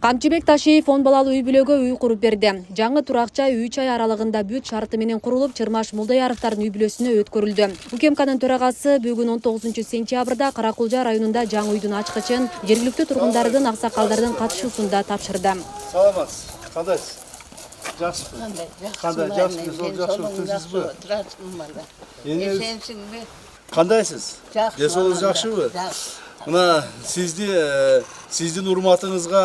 Камчыбек Ташиев 10 балалуу үй бүлөгө үй куруп берди. Жаңы турак-жай 3 ай аралыгында бүт шарты менен курулуп, Чырмаш Молдаяровдун үй бүлөсүнө өткөрүлдү. УКМКнын төрагасы бүгүн 19 сентябрда Каракулжа районунда жаңы үйдүн ачкычын жергиликтүү тургундардын, аксакалдардын катышуусунда тапшырды. Саламатсыз. Кандайсыз? Жакшысызбы? Кандай жакшы, сол жакшысызбы? Эсенсиңби? Кандайсыз? Жакшы. Десолуңуз жакшыбы? Мына сиздин урматыңызга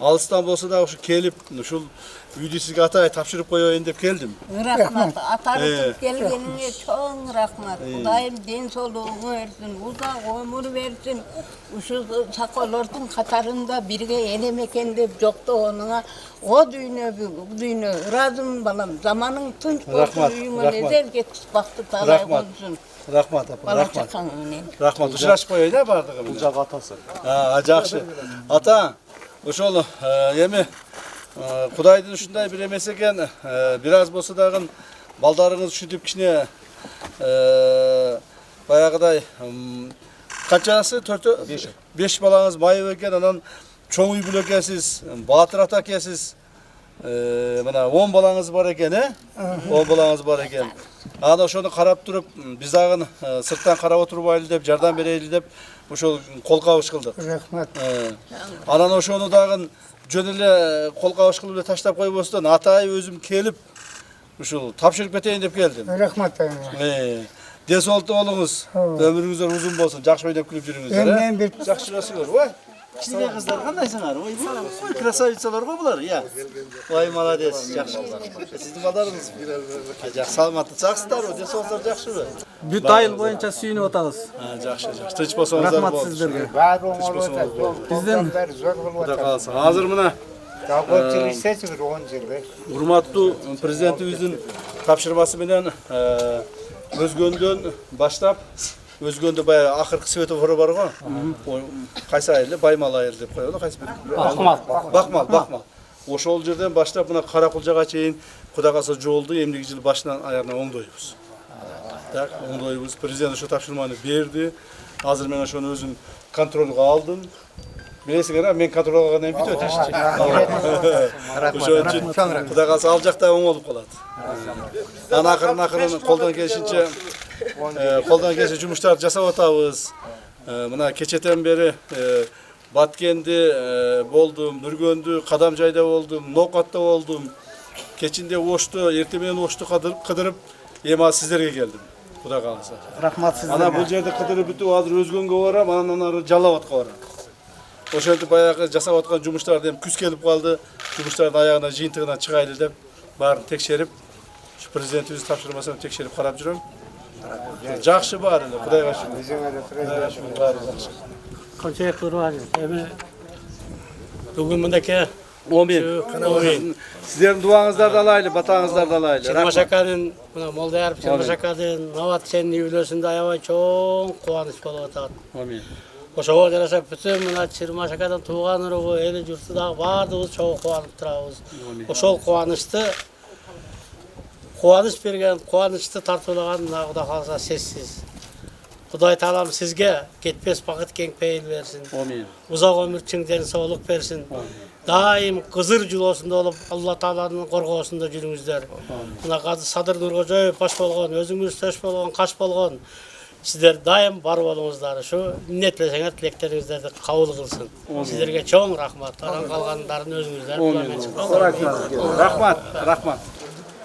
алыстан болсо да ушу келип, ушул үйдү сизге атайын тапшырып коеюн деп келдим. Рахмат. Атарып келгениңе чоң рахмат. Кудайым ден соолугуңу берсин, узак өмүр берсин. Ушул сакалордун катарында бирге энем экен деп жоктогонуңа о дүйнө ыраазымын балам. Заманың тынч болсун, үйүңө эзел кетип бакты талай болсун. Рахмат апа, Бала рахмат. чакаң менен. Рахмат. Учурашып коеюн да бардыгы. Бул жак атасы. Жакшы. Ата, ошол эми Кудайдын ушундай бир эмеси экен, бир аз болсо дагы балдарыңыз ушинтип кичине баягыдай канчасы 4 5 балаңыз майып экен, анан чоң үй бүлө экенсиз, баатыр ата экенсиз. Мына 10 балаңыз бар экен, 10 балаңыз бар экен. Ана ошону карап туруп, биз дагы сырттан карап отурбайлы деп, жардам берели деп ошол кол кабыш кылдык. Рахмат. Анан ошону дагы жөн эле кол кабыш кылып эле таштап койбостон, атайын өзүм келип ушул тапшырып кетейин деп келдим. Рахмат. Ден соолуктуу болуңуз, өмүрүңүздөр узун болсун, жакшы ойноп күлүп жүрүңүздөр. Жакшы жүрөсүңөр, ой. Кичине кыздар кандайсыңар? Ой, красавицалар го булар, я. Ой, молодец, жакшы. Сиздин балдарыңыз жакшы, саламатты чаксыздарбы? Ден соолуктар жакшыбы? Бүт айыл боюнча сүйүнүп атабыз. Жакшы. Тынч болсоңуздар болот. Рахмат сиздерге. Баары оңолот. Бизден Кудай кааласа. Азыр мына урматтуу президентибиздин тапшырмасы менен өзгөндөн баштап өзгөндө баягы акыркы светофору бар го. Кайсы айыл? Баймал айыл деп коёлу, кайсы бир? Бакмал. Ошол жерден баштап мына Каракулжага чейин Кудай кааласа жолду эмдиги жыл башынан аягына оңдойбуз. Так, оңдойбуз. Президент ошо тапшырманы берди. Азыр мен ошону өзүм контролго алдым. Билесиңер, мен контрол алгандан кийин бүтөт иш. Ошон үчүн Кудай кааласа ал жакта оңолуп калат. Анан акырын колдон келишинче жумуштарды жасап атабыз. Мына кечетен бери Баткенде болдум, Нүргөндү, Кадамжайда болдум, Нокатта болдум. Кечинде Ошту, эртең менен Ошту кыдырып, эми сиздерге келдим. Кудай кааласа. рахмат сиздерге. Анан бул жерде кыдырып бүтүп, азыр өзгөнгө барам, анан ары Жалал абадка барам. Ошентип баягы жасап аткан жумуштарды эми күз келип калды. Жумуштардын аягына жыйынтыгынан чыгайлы деп баарын текшерип, ушу президентибиздин тапшырмасын текшерип карап жүрөм. Жакшы баары эле, Кудайга шүгүр. Баары жакшы. Кончек курбан. Эми бүгүн мындаке Амин. Сиздердин дуаңыздарды алайлы, батаңыздарды алайлы. Чырмаш аканын, мына Молдаяров Чырмаш аканын Нават сенин үй бүлөсүндө аябай чоң кубаныч болуп атат. Амин. Ошого жараша бүтүн мына Чырмаш акадан тууган уругу, эли журту дагы баардыгыбыз чоң кубанып турабыз. Ошол кубаныч берген, кубанычты тартуулаган Кудай кааласа сезсиз. Кудай таалам сизге кетпес бакыт кең пейил берсин. Амин. Узак өмүр чың ден соолук берсин. Дайым кызыр жулоосунда болуп, Алла Тааланын коргоосунда жүрүңүздөр. Мына Казы Садыр Нуркожоев баш болгон, өзүңүз төш болгон, каш болгон. Сиздер дайым бар болуңуздар. Ушу ниеттелесеңер тилектериңиздерди кабыл кылсын. Сиздерге чоң рахмат. Аран калгандарын өзүңүздөр. Рахмат.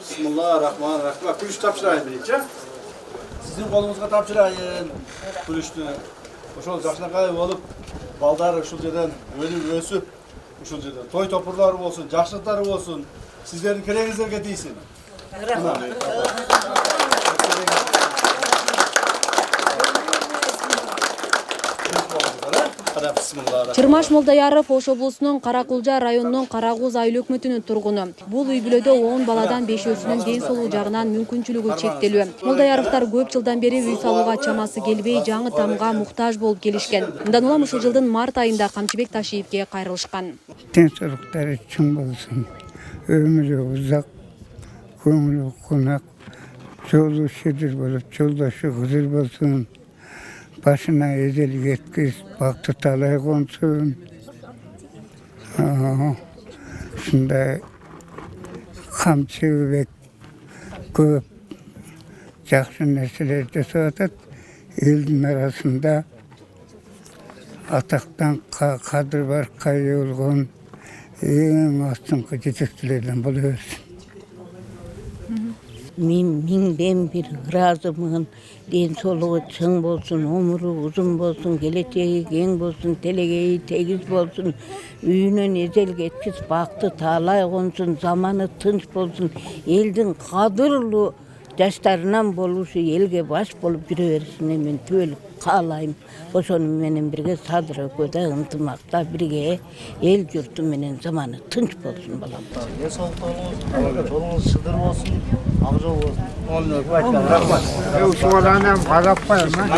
Бисмилла, рахман, рахмат. Күлүш тапшырайын биринчи. Сиздин колуңузга тапшырайын күлүштү. Ошол жакшынакай болуп, балдар ушул жерден өсүп, ушул жерде той топурлары болсун, жакшылыктары болсун. Сиздердин керегиңиздерге тийсин. Чырмаш Молдаяров Ош облусунун Каракулжа районунун Карагуз айыл өкмөтүнүн тургуну. Бул үй бүлөдө 10 баладан 5-өсүнүн ден соолугу жагынан мүмкүнчүлүгү чектелүү. Молдаяровдор көп жылдан бери үй салууга чамасы келбей, жаңы тамга муктаж болуп келишкен. Мындан улам ушул жылдын март айында Камчыбек Ташиевге кайрылышкан. Ден соолуктары чың болсун. Өмүрү узак, көңүлү кунак, жолу шедир болуп, жолдошу кызыр болсун. Başına ezeli yetkis, baktı talay konsun. Ушундай камчыбек көп жакшы нерселер жасап атат. Элдин арасында атактан кадыр баркка ээ болгон эң астыңкы жетекчилерден боло берсин. Мен миңден бир ыраазымын. Ден соолугу чың болсун, өмүрү узун болсун, келечеги кең болсун, телегеи тегиз болсун, үйүнөн эзел кеткиз бакты таалай консун, заманы тынч болсун, элдин кадырлуу жаштарынан болушу, элге баш болуп жүрө беришине мен түбөлүк каалайм. Ошону менен бирге Садыр экөөдө ынтымакта бирге эл журту менен заманы тынч болсун балам. Ден соолукта болуңуз, жолуңуз шыдыр болсун, ак жол болсун.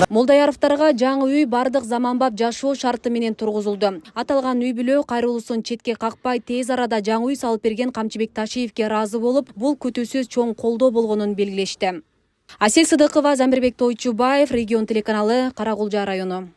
Молдаяровдарга жаңы үй бардык заманбап жашоо шарты менен тургузулду. Аталган үй бүлө кайрылуусун четке какпай тез арада жаңы үй салып берген Камчыбек Ташиевке ыраазы болуп, бул күтүүсүз чоң колдоо болгонун белгилешти. Асел Сыдыкова, Замирбек Тойчубаев, Регион телеканалы, Каракулжа району.